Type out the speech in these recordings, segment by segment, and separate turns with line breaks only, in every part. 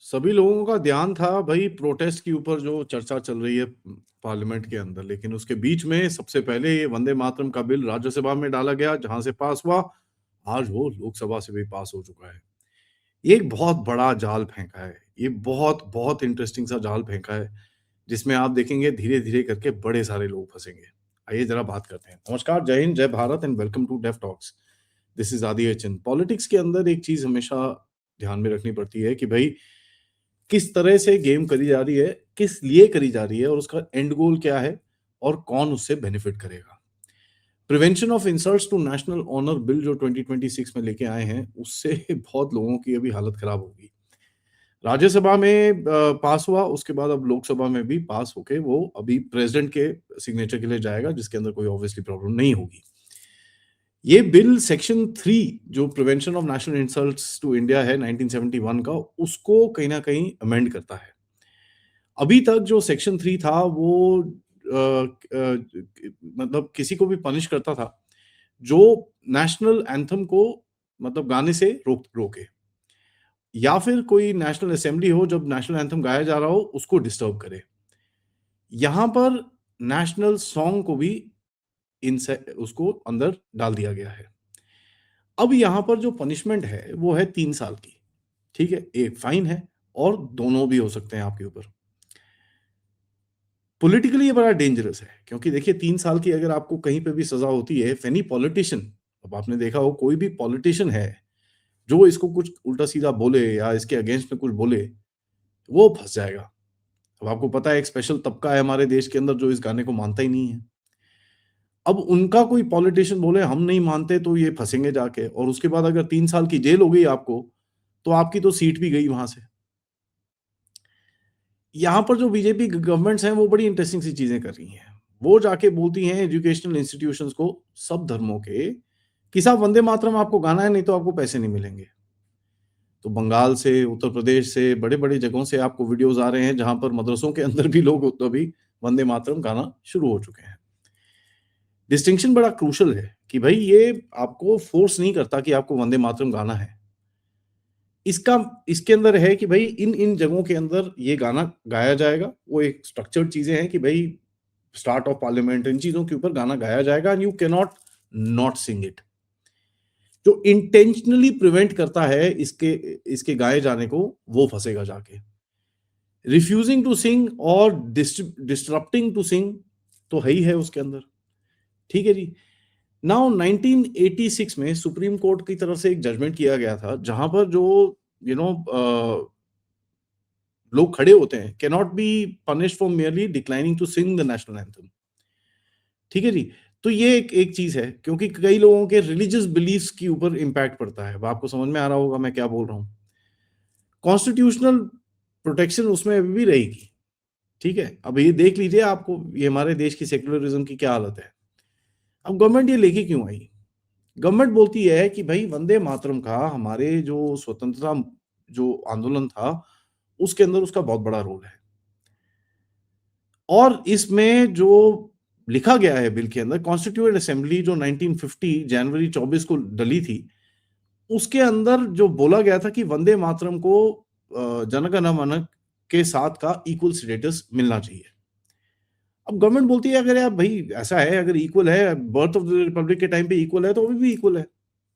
सभी लोगों का ध्यान था भाई प्रोटेस्ट के ऊपर जो चर्चा चल रही है पार्लियामेंट के अंदर, लेकिन उसके बीच में सबसे पहले ये वंदे मातरम का बिल राज्यसभा में डाला गया, जहां से पास हुआ। आज वो लोकसभा से भी पास हो चुका है। ये एक बहुत बड़ा जाल फेंका है। ये बहुत बहुत इंटरेस्टिंग सा जाल फेंका है, जिसमें आप देखेंगे धीरे धीरे करके बड़े सारे लोग फंसेंगे। आइए जरा बात करते हैं। नमस्कार, जय हिंद, जय Bharat and welcome to deaf talks. This is Adi Achan. Politics के अंदर एक चीज हमेशा ध्यान में रखनी पड़ती है कि भाई किस तरह से गेम करी जा रही है, किस लिए करी जा रही है और उसका एंड गोल क्या है और कौन उससे बेनिफिट करेगा। Prevention of insults to national honour bill जो 2026 में लेके आए हैं, उससे बहुत लोगों की अभी हालत खराब होगी। राज्यसभा में पास हुआ, उसके बाद अब लोकसभा में भी पास होके वो अभी प्रेसिडेंट के सिग्नेचर के लिए जाएगा, जिसके अंदर कोई ऑब्वियसली प्रॉब्लम नहीं होगी। ये बिल सेक्शन 3 जो prevention of national insults to India है 1971 का, उसको कहीं ना कहीं अमेंड करता है। अभी तक जो सेक्शन 3 था वो मतलब किसी को भी पनिश करता था जो नेशनल एंथम को मतलब गाने से रोके, या फिर कोई नेशनल असेंबली हो जब नेशनल एंथम गाया जा रहा हो उसको डिस्टर्ब करे। यहां पर नेशनल सॉन्ग को भी इन उसको अंदर डाल दिया गया है। अब यहां पर जो पनिशमेंट है वो है 3 साल की। ठीक है, एक फाइन है और दोनों भी हो सकते हैं आपके ऊपर। पॉलिटिकली ये बड़ा डेंजरस है, क्योंकि देखिए 3 साल की अगर आपको कहीं पे भी सजा होती है, इफ एनी पॉलिटिशियन, अब आपने देखा हो कोई भी पॉलिटिशियन है जो इसको कुछ उल्टा सीधा बोले या इसके अगेंस्ट में कुछ बोले, वो फंस जाएगा। अब आपको पता है एक स्पेशल तबका है हमारे देश के अंदर जो इस गाने को मानता ही नहीं है। अब उनका कोई पॉलिटिशियन बोले हम नहीं मानते, तो ये फंसेंगे जाके, और उसके बाद अगर 3 साल की जेल हो गई आपको, तो आपकी तो सीट भी गई वहां से। यहाँ पर जो बीजेपी गवर्नमेंट्स हैं वो बड़ी इंटरेस्टिंग सी चीजें कर रही हैं। वो जाके बोलती हैं एजुकेशनल इंस्टीट्यूशंस को, सब धर्मों के, कि साहब वंदे मातरम आपको गाना है, नहीं तो आपको पैसे नहीं मिलेंगे। तो बंगाल से, उत्तर प्रदेश से, बड़े बड़े जगहों से आपको वीडियोस आ रहे हैं जहां पर मदरसों के अंदर भी लोग तो अभी वंदे मातरम गाना शुरू हो चुके हैं। डिस्टिंक्शन बड़ा क्रूशल है कि भाई ये आपको फोर्स नहीं करता कि आपको वंदे मातरम गाना है। इसका इसके अंदर है कि भाई इन इन जगहों के अंदर ये गाना गाया जाएगा। वो एक स्ट्रक्चर्ड चीजें हैं कि भाई स्टार्ट ऑफ पार्लियामेंट, इन चीजों के ऊपर गाना गाया जाएगा and you can not not sing it. जो इंटेंशनली प्रिवेंट करता है इसके इसके गाए जाने को, वो फंसेगा जाके। रिफ्यूजिंग टू सिंग और डिस्टरप्टिंग टू सिंग तो है ही है उसके अंदर। ठीक है जी। नाउ 1986 में सुप्रीम कोर्ट की तरफ से एक जजमेंट किया गया था, जहां पर जो यू नो लोग खड़े होते हैं can not be punish for merely declining to sing the national anthem. ठीक है जी। तो ये एक चीज है, क्योंकि कई लोगों के रिलीजियस बिलीफ्स के ऊपर इंपैक्ट पड़ता है। अब आपको समझ में आ रहा होगा मैं क्या बोल रहा हूँ। कॉन्स्टिट्यूशनल प्रोटेक्शन उसमें अभी भी रहेगी। ठीक है, अब ये देख लीजिए आपको ये हमारे देश की सेक्युलरिज्म की क्या हालत है। अब गवर्नमेंट ये लेके क्यों आई? गवर्नमेंट बोलती है कि भाई वंदे मातरम का हमारे जो स्वतंत्रता जो आंदोलन था उसके अंदर उसका बहुत बड़ा रोल है। और इसमें जो लिखा गया है बिल के अंदर, कॉन्स्टिट्यूएंट असेंबली जो 1950 जनवरी 24 को डली थी, उसके अंदर जो बोला गया था कि वंदे मातरम को जन गण मन के साथ का इक्वल स्टेटस मिलना चाहिए। अब गवर्नमेंट बोलती है अगर यार भाई ऐसा है, अगर इक्वल है, बर्थ ऑफ द रिपब्लिक के टाइम पे इक्वल है, तो अभी भी इक्वल है।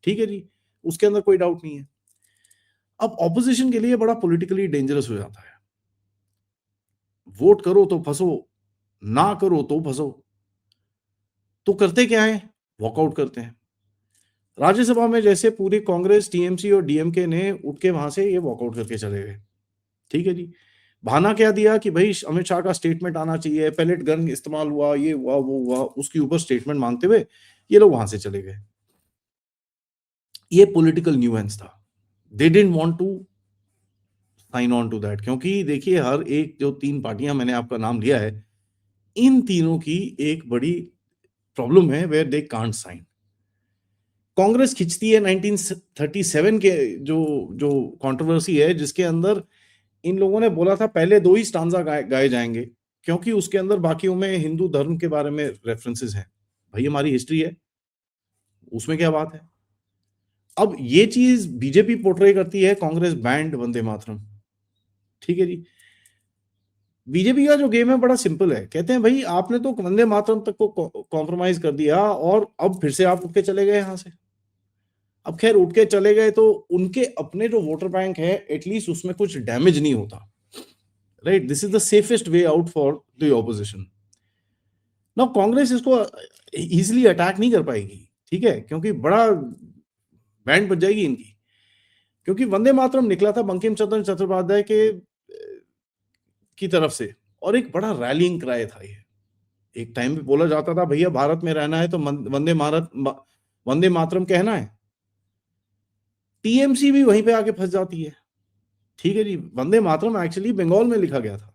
ठीक है जी, उसके अंदर कोई डाउट नहीं है। अब ऑपोजिशन के लिए बड़ा पॉलिटिकली डेंजरस हो जाता है। वोट करो तो फंसो, ना करो तो फंसो। तो करते क्या है? वॉकआउट करते हैं। राज्यसभा में जैसे पूरी कांग्रेस, टीएमसी और डीएमके ने उठ के वहां से ये वॉकआउट करके चले गए। ठीक है जी। बहाना क्या दिया कि भाई अमित शाह का स्टेटमेंट आना चाहिए, पैलेट गन इस्तेमाल हुआ, ये हुआ वो हुआ, उसके ऊपर स्टेटमेंट मांगते हुए ये लोग वहां से चले गए। ये पॉलिटिकल न्यूएंस था। They didn't want to sign on to that, क्योंकि देखिए हर एक जो 3 पार्टियां मैंने आपका नाम लिया है, इन तीनों की एक बड़ी प्रॉब्लम है where they can't sign. Congress खिंचती है 1937 के जो जो कंट्रोवर्सी है, जिसके अंदर इन लोगों ने बोला था पहले 2 ही स्टांजा गाए जाएंगे, क्योंकि उसके अंदर बाकियों में हिंदू धर्म के बारे में रेफरेंसेस हैं। भाई हमारी हिस्ट्री है, उसमें क्या बात है? अब ये चीज बीजेपी पोर्ट्रे करती है, कांग्रेस बैंड वंदे मातरम। ठीक है जी। बीजेपी का जो गेम है बड़ा सिंपल है, कहते हैं भाई आपने तो वंदे मातरम तक को कॉम्प्रोमाइज कर दिया और अब फिर से आप उठ के चले गए यहां से। अब खैर उठ के चले गए तो उनके अपने जो वोटर बैंक है एटलीस्ट उसमें कुछ डैमेज नहीं होता, right. This is the safest way out for the opposition. ना कांग्रेस इसको इजीली अटैक नहीं कर पाएगी, ठीक है, क्योंकि बड़ा बैंड बज जाएगी इनकी। क्योंकि वंदे मातरम निकला था बंकिम चंद्र चट्टोपाध्याय के की तरफ से और एक बड़ा रैलिंग क्राई था ये। एक टाइम पे बोला जाता था भैया भारत में रहना है तो वंदे मातरम कहना है। टीएमसी भी वहीं पे आके फंस जाती है, ठीक है जी। वंदे मातरम एक्चुअली बंगाल में लिखा गया था।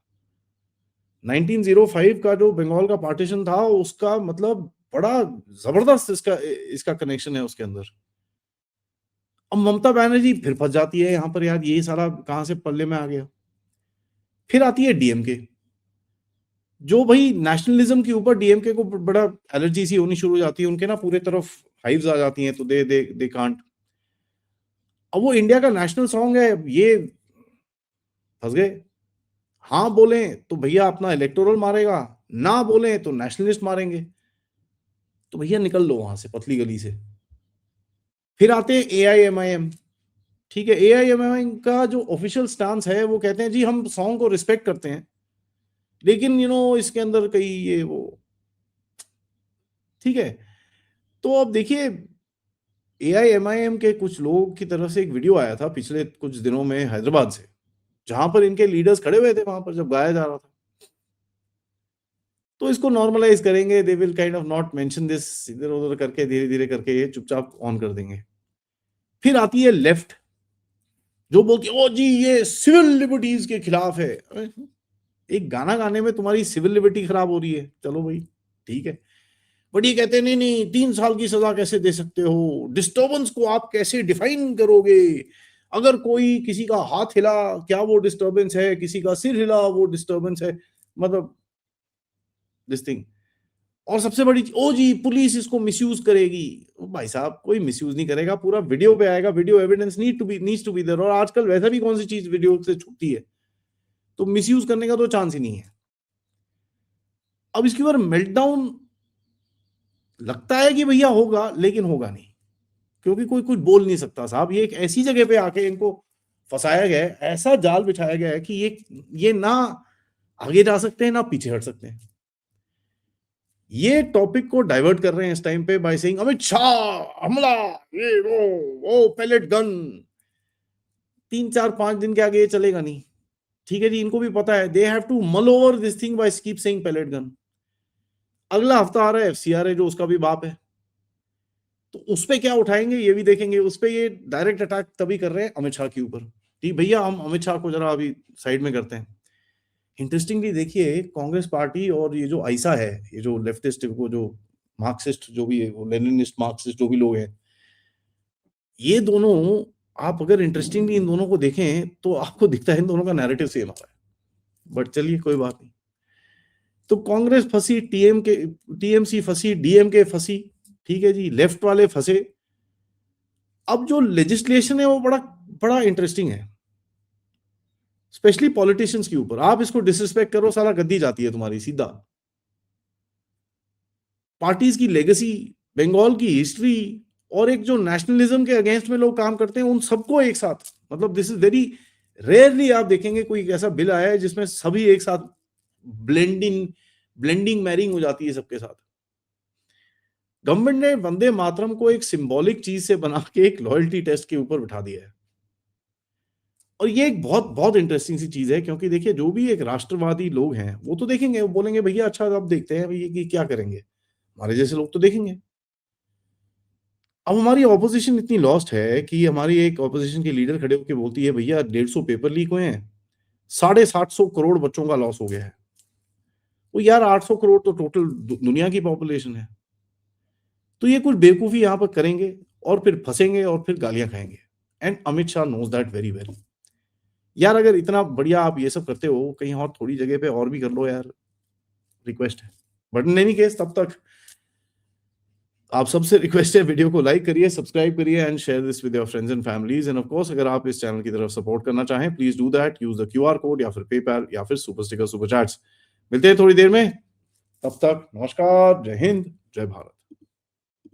1905 का जो बंगाल का पार्टीशन था उसका मतलब बड़ा जबरदस्त इसका इसका कनेक्शन है उसके अंदर। अब ममता बनर्जी फिर फंस जाती है यहाँ पर, यार ये सारा कहां से पल्ले में आ गया। फिर आती है डीएमके, जो भाई नेशनलिज्म के ऊपर डीएमके को बड़ा एलर्जी सी होनी शुरू हो जाती है, उनके ना पूरे तरफ हाइव्स आ जाती हैं, तो दे कांट। अब वो इंडिया का नेशनल सॉन्ग है, ये फंस गए। हाँ बोले तो भैया अपना इलेक्टोरल मारेगा, ना बोले तो नेशनलिस्ट मारेंगे, तो भैया निकल लो वहां से पतली गली से। फिर आते हैं एआईएमआईएम, ठीक है। एआईएमआईएम का जो ऑफिशियल स्टांस है वो कहते हैं जी हम सॉन्ग को रिस्पेक्ट करते हैं, लेकिन इसके अंदर कई ये वो, ठीक है। तो अब देखिए एआईएमआईएम के कुछ लोगों की तरफ से एक वीडियो आया था पिछले कुछ दिनों में हैदराबाद से, जहां पर इनके लीडर्स खड़े हुए थे वहां पर जब गाया जा रहा था। तो इसको नॉर्मलाइज करेंगे, they will kind of not mention this, इधर उधर करके धीरे धीरे करके ये चुपचाप ऑन कर देंगे। फिर आती है लेफ्ट, जो बोलती है ओ जी ये सिविल लिबर्टीज के खिलाफ है। एक गाना गाने में तुम्हारी सिविल लिबर्टी खराब हो रही है, चलो भाई ठीक है। बट ये कहते हैं नहीं नहीं 3 साल की सजा कैसे दे सकते हो, डिस्टर्बेंस को आप कैसे डिफाइन करोगे, अगर कोई किसी का हाथ हिला क्या वो डिस्टर्बेंस है, किसी का सिर हिला वो डिस्टर्बेंस है, मतलब दिस थिंग। और सबसे बड़ी ओ जी पुलिस इसको मिसयूज करेगी। भाई साहब कोई मिसयूज नहीं करेगा, पूरा वीडियो पे आएगा, video evidence needs to be there. और आजकल वैसे भी कौन सी चीज वीडियो से छुपती है, तो मिसयूज करने का तो चांस ही नहीं है। अब इसके ऊपर मेल्टडाउन लगता है कि भैया होगा, लेकिन होगा नहीं, क्योंकि कोई कुछ बोल नहीं सकता साहब। ये एक ऐसी जगह पे आके इनको फंसाया गया है, ऐसा जाल बिछाया गया है कि ये ना आगे जा सकते हैं ना पीछे हट सकते हैं। ये टॉपिक को डाइवर्ट कर रहे हैं इस टाइम पे बाय सेइंग अमित शाह हमला, ये वो पैलेट गन। 3 4 5 दिन के आगे ये चलेगा नहीं, ठीक है जी। इनको भी पता है, they have to mull over this thing by keep saying pellet gun. अगला हफ्ता आ रहा है एफसीआरए, जो उसका भी बाप है, तो उस पे क्या उठाएंगे ये भी देखेंगे। उस पे ये डायरेक्ट अटैक तभी कर रहे हैं अमित शाह के ऊपर, ठीक भैया हम अमित शाह को जरा अभी साइड में करते हैं। इंटरेस्टिंगली देखिए कांग्रेस पार्टी और ये जो आइसा है, ये जो लेफ्टिस्ट को जो मार्क्सिस्ट जो भी है, वो लेनिनिस्ट मार्क्सिस्ट जो भी लोग हैं, ये दोनों आप अगर इंटरेस्टिंगली इन दोनों को देखें तो आपको दिखता है इन दोनों का नैरेटिव सेम आ रहा है। बट चलिए कोई बात नहीं। तो कांग्रेस फंसी, टीएमसी फंसी, डीएमके फंसी, ठीक है जी, लेफ्ट वाले फंसे। अब जो लेजिस्लेशन है वो बड़ा बड़ा इंटरेस्टिंग है, स्पेशली पॉलिटिशियंस के ऊपर। आप इसको डिसरिस्पेक्ट करो सारा गद्दी जाती है तुम्हारी सीधा। पार्टीज की लेगेसी, बंगाल की हिस्ट्री, और एक जो नेशनलिज्म के अगेंस्ट में लोग काम करते हैं उन सबको एक साथ, मतलब दिस इज वेरी रेयरली आप देखेंगे कोई ऐसा बिल आया है जिसमें सभी एक साथ ब्लेंडिंग मैरिंग हो जाती है सबके साथ। गवर्नमेंट ने वंदे मातरम को एक सिंबॉलिक चीज से बना के एक लॉयल्टी टेस्ट के ऊपर बिठा दिया है। और ये एक बहुत बहुत इंटरेस्टिंग सी चीज है, क्योंकि देखिए जो भी एक राष्ट्रवादी लोग हैं वो तो देखेंगे, वो बोलेंगे भैया अच्छा अब देखते हैं भैया कि क्या करेंगे, हमारे जैसे लोग तो देखेंगे। अब हमारी ऑपोजिशन इतनी लॉस्ट है कि हमारी एक ऑपोजिशन की लीडर खड़े होकर बोलती है भैया 150 पेपर लीक हुए हैं, 750 करोड़ बच्चों का लॉस हो गया है। वो यार 800 करोड़ तो टोटल दुनिया की पॉपुलेशन है। तो ये कुछ बेवकूफी यहाँ पर करेंगे और फिर फंसेंगे और फिर गालियां खाएंगे। And Amit Shah knows that very well. यार अगर इतना बढ़िया आप ये सब करते हो, कहीं और थोड़ी जगह पे और भी कर लो यार, रिक्वेस्ट है। बट इन एनी केस तब तक आप सबसे रिक्वेस्ट है, वीडियो को लाइक करिए, सब्सक्राइब करिए and share this with your friends and families. End of course अगर आप इस चैनल की तरफ सपोर्ट करना चाहें, please do that, use the QR code या फिर पेपैल या फिर सुपर स्टिकर, सुपर चैट्स। मिलते हैं थोड़ी देर में, तब तक नमस्कार, जय हिंद, जय भारत।